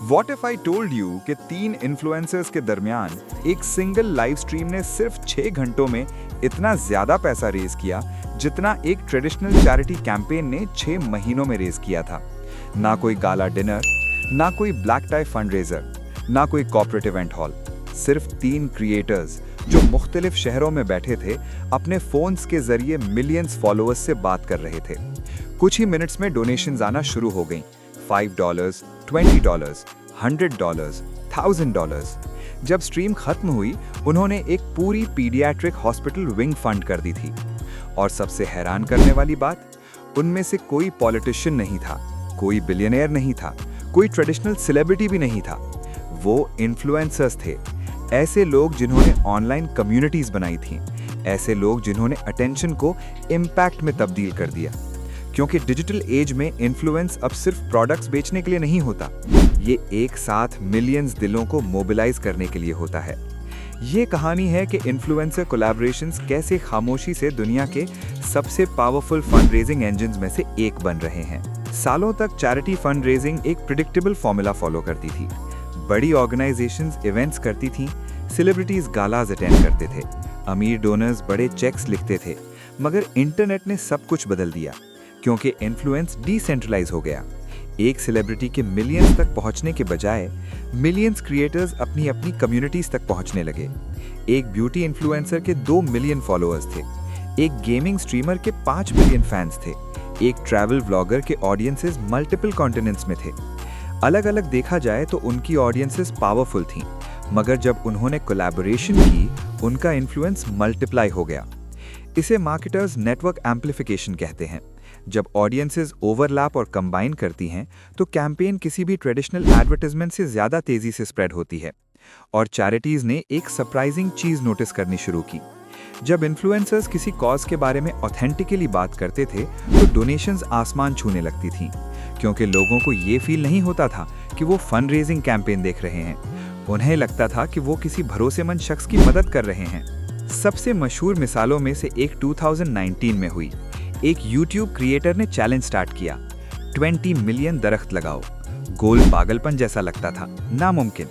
What if I told you कि 3 influencers के दरमियान एक सिंगल लाइव स्ट्रीम ने सिर्फ 6 घंटों में इतना ज्यादा पैसा रेज किया जितना एक ट्रेडिशनल चैरिटी कैंपेन ने 6 महीनों में रेज किया था। ना कोई गाला डिनर, ना कोई ब्लैक टाई फंडरेजर, ना कोई कॉर्पोरेट इवेंट हॉल, सिर्फ 3 क्रिएटर्स जो मुख्तलिफ शहरों में बैठे थे, अपने फोन्स के जरिए मिलियंस फॉलोअर्स से बात कर रहे थे। कुछ ही मिनट्स में डोनेशंस आना शुरू हो गईं। $5, $20, $100, $1000। जब स्ट्रीम खत्म हुई, उन्होंने एक पूरी पीडियाट्रिक हॉस्पिटल विंग फंड कर दी थी। और सबसे हैरान करने वाली बात, उनमें से कोई पॉलिटिशियन नहीं था, कोई बिलियनियर नहीं था, कोई ट्रेडिशनल सेलिब्रिटी भी नहीं था। वो इन्फ्लुएंसर्स थे, ऐसे लोग जिन्होंने ऑनलाइन कम्युनिटीज बनाई थीं, ऐसे लोग जिन्होंने अटेंशन को इम्पैक्ट में तब्दील कर दिया। क्योंकि डिजिटल एज में इन्फ्लुएंस अब सिर्फ प्रोडक्ट्स बेचने के लिए नहीं होता, ये एक साथ मिलियंस दिलों को मोबिलाइज करने के लिए होता है। ये कहानी है कि इन्फ्लुएंसर कोलैबोरेशंस कैसे खामोशी से दुनिया के सबसे पावरफुल फंड रेजिंग इंजन्स में से एक बन रहे हैं। सालों तक चैरिटी फंड रेजिंग एक प्रिडिक्टेबल फॉर्मूला फॉलो करती थी। बड़ी ऑर्गेनाइजेशंस इवेंट्स करती थीं, सेलिब्रिटीज गालाज अटेंड करते थे, अमीर डोनर्स बड़े चेक्स लिखते थे। मगर इंटरनेट ने सब कुछ बदल दिया, क्योंकि इन्फ्लुएंस डिसेंट्रलाइज हो गया। एक सेलिब्रिटी के मिलियंस तक पहुंचने के बजाय मिलियंस क्रिएटर्स अपनी अपनी कम्युनिटीज तक पहुंचने लगे। एक ब्यूटी इन्फ्लुएंसर के 2 मिलियन फॉलोअर्स थे, एक गेमिंग स्ट्रीमर के 5 मिलियन फैंस थे, एक ट्रैवल व्लॉगर के ऑडियंसेस मल्टीपल कॉन्टिनेंट्स में थे। अलग अलग देखा जाए तो उनकी ऑडियंसेस पावरफुल थीं, मगर जब उन्होंने कोलैबोरेशन की, उनका इन्फ्लुएंस मल्टीप्लाई हो गया। इसे मार्केटर्स नेटवर्क एम्प्लीफिकेशन कहते हैं। जब ऑडियंसेस ओवरलैप और कंबाइन करती हैं, तो कैंपेन किसी भी ट्रेडिशनल एडवर्टाइजमेंट से ज्यादा तेजी से स्प्रेड होती है। और चैरिटीज ने एक सरप्राइजिंग चीज नोटिस करनी शुरू की। जब इन्फ्लुएंसर्स किसी कॉज के बारे में ऑथेंटिकली बात करते थे, तो डोनेशंस आसमान छूने लगती थीं, क्योंकि लोगों को ये फील नहीं होता था कि वो फंड रेजिंग कैंपेन देख रहे हैं। उन्हें लगता था कि वो किसी भरोसेमंद शख्स की मदद कर रहे हैं। सबसे मशहूर मिसालों में से एक 2019 में हुई। एक YouTube क्रिएटर ने चैलेंज स्टार्ट किया, 20 मिलियन दरख्त लगाओ। गोल पागलपन जैसा लगता था, नामुमकिन।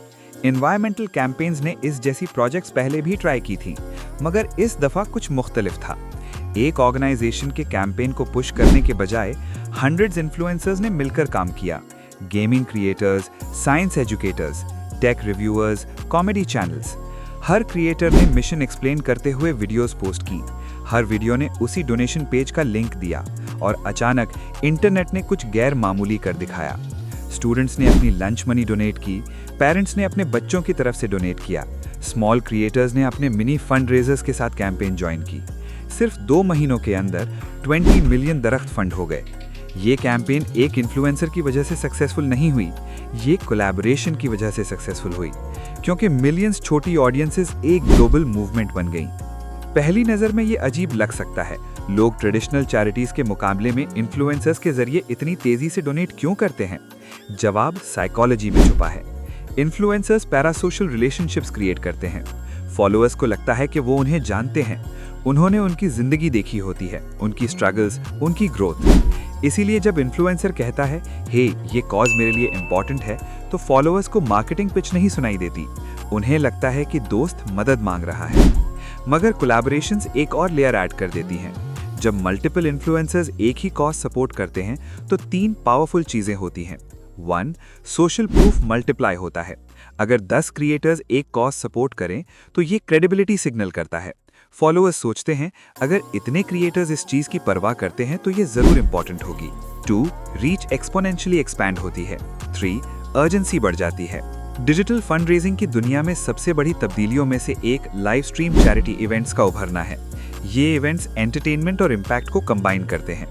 एनवायरमेंटल कैंपेन्स ने इस जैसी प्रोजेक्ट्स पहले भी ट्राई की थी, मगर इस दफा कुछ मुख्तलिफ था। एक ऑर्गेनाइजेशन के कैंपेन को पुश करने के बजाय हंड्रेड्स इन्फ्लुएंसर्स ने मिलकर काम किया। Gaming creators, science educators, tech reviewers, comedy channels. हर क्रिएटर ने मिशन एक्सप्लेन करते हुए वीडियोस पोस्ट की। हर वीडियो ने उसी डोनेशन पेज का लिंक दिया, और अचानक इंटरनेट ने कुछ गैर मामूली कर दिखाया। स्टूडेंट्स ने अपनी लंच मनी डोनेट की, पेरेंट्स ने अपने बच्चों की तरफ से डोनेट किया, स्मॉल क्रिएटर्स ने अपने मिनी फंड रेजर्स के साथ कैंपेन ज्वाइन की। सिर्फ 2 महीनों के अंदर 20 मिलियन दरख्त फंड हो गए। ये कैंपेन एक इन्फ्लुएंसर की वजह से सक्सेसफुल नहीं हुई, ये कोलैबोरेशन की वजह से सक्सेसफुल हुई, क्योंकि मिलियंस छोटी ऑडियंसेस एक ग्लोबल मूवमेंट बन गईं। पहली नज़र में ये अजीब लग सकता है, लोग ट्रेडिशनल चैरिटीज के मुकाबले में इन्फ्लुएंसर्स के जरिए इतनी तेजी से डोनेट क्यों करते हैं? जवाब साइकोलॉजी में छुपा है। इन्फ्लुएंसर्स पैरासोशल रिलेशनशिप्स क्रिएट करते हैं। फॉलोअर्स को लगता है कि वो उन्हें जानते हैं, उन्होंने उनकी जिंदगी देखी होती है, उनकी स्ट्रगल्स, उनकी ग्रोथ। इसीलिए जब इन्फ्लुएंसर कहता है, हे ये कॉज मेरे लिए इंपॉर्टेंट है, तो फॉलोअर्स को मार्केटिंग पिच नहीं सुनाई देती, उन्हें लगता है कि दोस्त मदद मांग रहा है। मगर कोलैबोरेशंस एक और लेयर ऐड कर देती हैं। जब मल्टीपल इन्फ्लुएंसर्स एक ही कॉज सपोर्ट करते हैं, तो 3 पावरफुल चीजें होती हैं। 1, सोशल प्रूफ मल्टीप्लाई होता है। अगर 10 क्रिएटर्स एक कॉज सपोर्ट करें, तो ये क्रेडिबिलिटी सिग्नल करता है। फॉलोअर्स सोचते हैं, अगर इतने क्रिएटर्स इस चीज की परवाह करते हैं, तो ये जरूर इंपॉर्टेंट होगी। 2, रीच एक्सपोनेंशियली एक्सपैंड होती है। 3, अर्जेंसी बढ़ जाती है। डिजिटल फंड रेजिंग की दुनिया में सबसे बड़ी तब्दीलियों में से एक लाइव स्ट्रीम चैरिटी इवेंट्स का उभरना है। ये इवेंट्स एंटरटेनमेंट और इम्पैक्ट को कंबाइन करते हैं।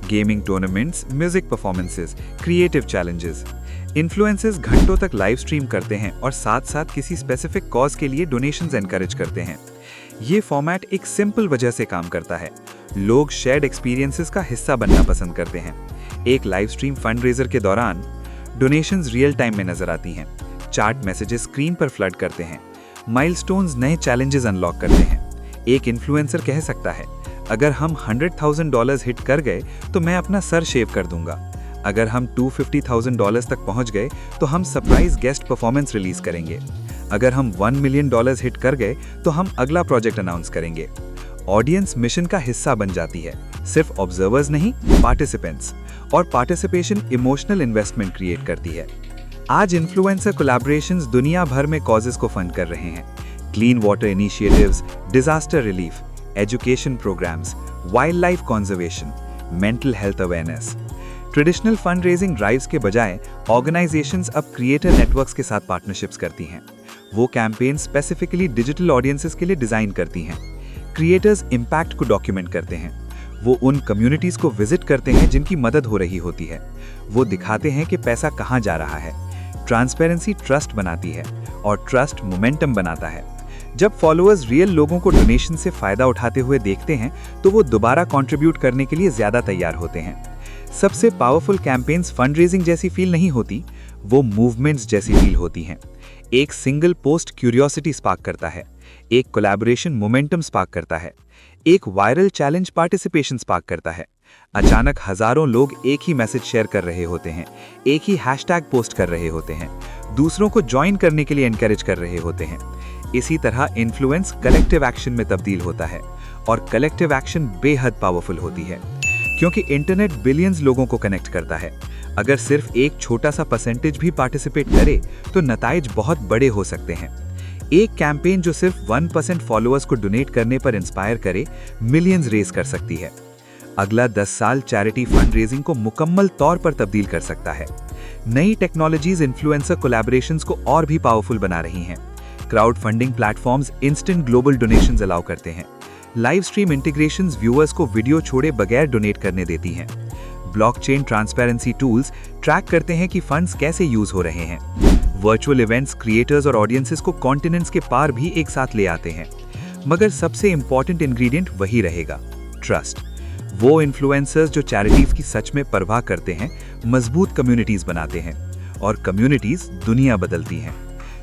Gaming tournaments, music performances, creative challenges. Influencers घंटों तक लाइव स्ट्रीम करते हैं और साथ साथ किसी स्पेसिफिक कॉज के लिए डोनेशंस एनकरेज करते हैं। ये फॉर्मेट एक सिंपल वजह से काम करता है, लोग शेयर्ड एक्सपीरियंसेस का हिस्सा बनना पसंद करते हैं। एक लाइव स्ट्रीम फंड रेजर के दौरान डोनेशंस रियल टाइम में नजर आती हैं, चार्ट मैसेजेस स्क्रीन पर फ्लड करते हैं, माइलस्टोन्स नए चैलेंजेस अनलॉक करते हैं। एक इन्फ्लुएंसर कह सकता है, अगर हम $100,000 हिट कर गए तो मैं अपना सर शेव कर दूंगा। अगर हम $250,000 तक पहुंच गए तो हम सरप्राइज गेस्ट परफॉर्मेंस रिलीज करेंगे। अगर हम $1 मिलियन हिट कर गए तो हम अगला प्रोजेक्ट अनाउंस करेंगे। ऑडियंस मिशन का हिस्सा बन जाती है, सिर्फ ऑब्जर्वर्स नहीं, पार्टिसिपेंट्स। और पार्टिसिपेशन इमोशनल इन्वेस्टमेंट क्रिएट करती है। आज इन्फ्लुएंसर कोलैबोरेशंस दुनिया भर में कॉजेस को फंड कर रहे हैं। Clean water initiatives, disaster relief, education programmes, wildlife conservation, mental health awareness. Traditional fundraising drives के बजाय ऑर्गेनाइजेशंस अब क्रिएटर नेटवर्क्स के साथ पार्टनरशिप्स करती हैं। वो कैंपेन स्पेसिफिकली डिजिटल ऑडियंसेस के लिए डिजाइन करती हैं। क्रिएटर्स इम्पैक्ट को डॉक्यूमेंट करते हैं। वो उन कम्युनिटीज को विजिट करते हैं जिनकी मदद हो रही होती है। वो दिखाते हैं कि पैसा कहाँ जा रहा है। ट्रांसपेरेंसी ट्रस्ट बनाती है और ट्रस्ट मोमेंटम बनाता है। जब फॉलोअर्स रियल लोगों को डोनेशन से फायदा उठाते हुए देखते हैं तो वो दोबारा कंट्रीब्यूट करने के लिए ज्यादा तैयार होते हैं। सबसे पावरफुल कैंपेन्स फंड रेजिंग जैसी फील नहीं होती, वो मूवमेंट्स जैसी फील होती हैं। एक सिंगल पोस्ट क्यूरियोसिटी स्पार्क करता है, एक कोलैबोरेशन मोमेंटम स्पार्क करता है, एक वायरल चैलेंज पार्टिसिपेशन स्पार्क करता है। अचानक हजारों लोग एक ही मैसेज शेयर कर रहे होते हैं, एक ही हैशटैग पोस्ट कर रहे होते हैं, दूसरों को ज्वाइन करने के लिए एनकरेज कर रहे होते हैं। इसी तरह इन्फ्लुएंस कलेक्टिव एक्शन में तब्दील होता है और कलेक्टिव एक्शन बेहद पावरफुल होती है, क्योंकि इंटरनेट बिलियंस लोगों को कनेक्ट करता है। अगर सिर्फ एक छोटा सा परसेंटेज भी पार्टिसिपेट करे तो नताइज बहुत बड़े हो सकते हैं। एक कैंपेन जो सिर्फ 1% फॉलोअर्स को डोनेट करने पर इंस्पायर करे, मिलियंस रेज कर सकती है। अगला 10 साल चैरिटी फंड रेजिंग को मुकम्मल तौर पर तब्दील कर सकता है। नई टेक्नोलॉजीज इन्फ्लुएंसर कोलैबोरेशंस को और भी पावरफुल बना रही हैं। Crowd funding platforms instant global donations allow करते हैं। लाइव स्ट्रीम इंटीग्रेशंस व्यूअर्स को वीडियो छोड़े बगैर डोनेट करने देती हैं। ब्लॉकचेन ट्रांसपेरेंसी टूल्स ट्रैक करते हैं कि फंड्स कैसे यूज हो रहे हैं। वर्चुअल इवेंट्स क्रिएटर्स और ऑडियंसेस को कॉन्टिनेंट्स के पार भी एक साथ ले आते हैं। मगर सबसे इंपॉर्टेंट इंग्रेडिएंट वही रहेगा, ट्रस्ट। वो इन्फ्लुएंसर्स जो चैरिटीज की सच में परवाह करते हैं, मजबूत कम्युनिटीज बनाते हैं और कम्युनिटीज दुनिया बदलती हैं।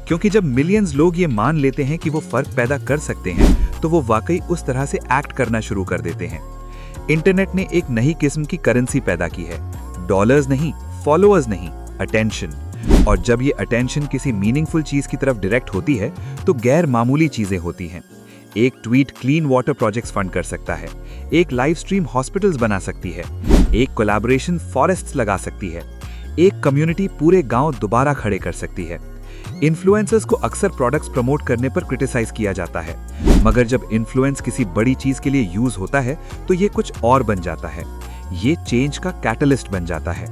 क्योंकि जब मिलियंस लोग ये मान लेते हैं कि वो फर्क पैदा कर सकते हैं, तो वो वाकई उस तरह से एक्ट करना शुरू कर देते हैं। इंटरनेट ने एक नई किस्म की करेंसी पैदा की है, डॉलर्स नहीं, फॉलोअर्स नहीं, अटेंशन। और जब ये अटेंशन किसी मीनिंगफुल चीज की तरफ डायरेक्ट होती है तो गैर मामूली चीजें होती हैं। एक tweet clean water projects fund कर सकता है, एक लाइव स्ट्रीम हॉस्पिटल्स बना सकती है, एक कोलैबोरेशन फॉरेस्ट्स लगा सकती है, एक कम्युनिटी पूरे गांव दोबारा खड़े कर सकती है। इन्फ्लुएंसर्स को अक्सर प्रोडक्ट्स प्रमोट करने पर क्रिटिसाइज किया जाता है, मगर जब इन्फ्लुएंस किसी बड़ी चीज के लिए यूज होता है तो ये कुछ और बन जाता है। ये चेंज का कैटलिस्ट बन जाता है,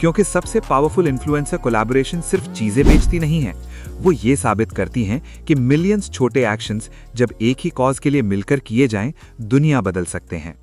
क्योंकि सबसे पावरफुल इन्फ्लुएंसर कोलैबोरेशन सिर्फ चीजें बेचती नहीं है, वो ये साबित करती हैं कि मिलियंस छोटे एक्शंस जब एक ही कॉज के लिए मिलकर किए जाएं, दुनिया बदल सकते हैं।